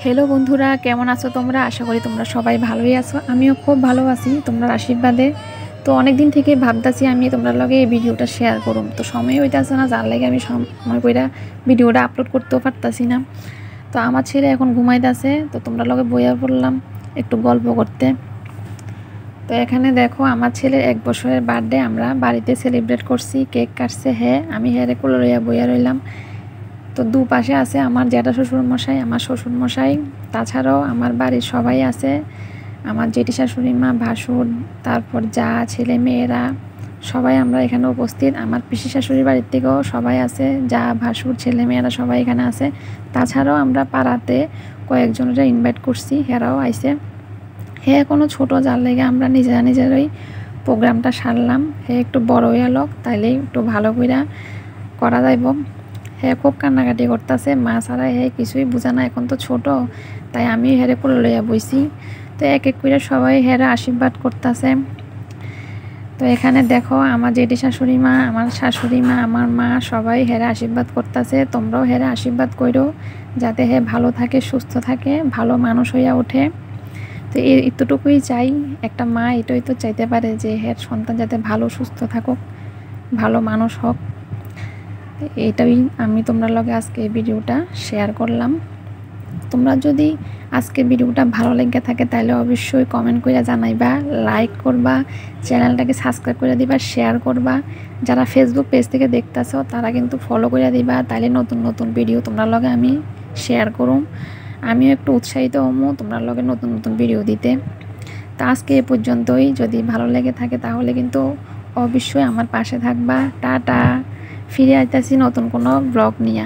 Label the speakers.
Speaker 1: Hello বন্ধুরা, কেমন আছো তোমরা? আশা করি তোমরা সবাই ভালোই আছো। আমিও খুব ভালো আছি তোমরা আশীর্বাদে। তো অনেক দিন থেকে ভাবতাছি আমি তোমরা লগে এই ভিডিওটা শেয়ার করুম, তো সময় হইতাছে না, যার লাগে আমি সময় কইরা ভিডিওটা আপলোড করতেও পারতাছি না। তো আমার ছেলে এখন ঘুমাইতেছে, তো তোমরা লগে বইয়া পড়লাম একটু গল্প করতে। তো এখানে দেখো আমার ছেলের 1 বছরের বার্থডে আমরা বাড়িতে সেলিব্রেট করছি, কেক কাটছে। হ্যাঁ, আমি হেরে কোলে লইয়া বইয়া রইলাম। তো দুপাশে আছে আমার জ্যাঠা শ্বশুরমশাই, আমার শ্বশুরমশাই, তাছাড়াও আমার বাড়ির সবাই আছে। আমার জেঠি শাশুড়ি মা, ভাসুর, তারপর যা, ছেলে মেয়েরা সবাই আমরা এখানে উপস্থিত। আমার পিসি শাশুড়ির বাড়ির থেকেও সবাই আছে, যা, ভাসুর, ছেলে মেয়েরা সবাই এখানে আছে। তাছাড়াও আমরা পাড়াতে কয়েকজনের ইনভাইট করছি, হেরাও আইছে। হ্যাঁ, এখনও ছোটো, যার লেগে আমরা নিজেরাই প্রোগ্রামটা সারলাম। হ্যাঁ, একটু বড় হয়ে লোক, তাইলে একটু ভালো করে করা যাইব। হ্যাঁ, খুব কান্নাকাটি করতেছে, মা ছাড়া হ্যাঁ কিছুই বোঝা না, এখন তো ছোট। তাই আমি হেরে কোলে লইয়া বইছি। তো এক এক করে সবাই হেরে আশীর্বাদ করতেছে। তো এখানে দেখো আমার জেঠি শাশুড়ি মা, আমার শাশুড়ি মা, আমার মা সবাই হেরে আশীর্বাদ করতেছে। তোমরাও হেরে আশীর্বাদ করো যাতে হে ভালো থাকে, সুস্থ থাকে, ভালো মানুষ হইয়া ওঠে। তো এতটুকুই চাই, একটা মা এটাই তো চাইতে পারে যে হের সন্তান যাতে ভালো সুস্থ থাকুক, ভালো মানুষ হোক। এটাই আমি তোমরা লগে আজকে এই ভিডিওটা শেয়ার করলাম। তোমরা যদি আজকে ভিডিওটা ভালো লেগে থাকে তাহলে অবশ্যই কমেন্ট করে জানাইবা, লাইক করবা, চ্যানেলটাকে সাবস্ক্রাইব করে দিবা, শেয়ার করবা। যারা ফেসবুক পেজ থেকে দেখতেছো তারা কিন্তু ফলো করে দিবা, তাহলে নতুন নতুন ভিডিও তোমরা লগে আমি শেয়ার করুম। আমিও একটু উৎসাহিত হমু তোমরা লগে নতুন নতুন ভিডিও দিতে। তা আজকে এ পর্যন্তই। যদি ভালো লেগে থাকে তাহলে কিন্তু অবশ্যই আমার পাশে থাকবা। টাটা, ফিরে আইতাছি নতুন কোনো ব্লগ নিয়ে।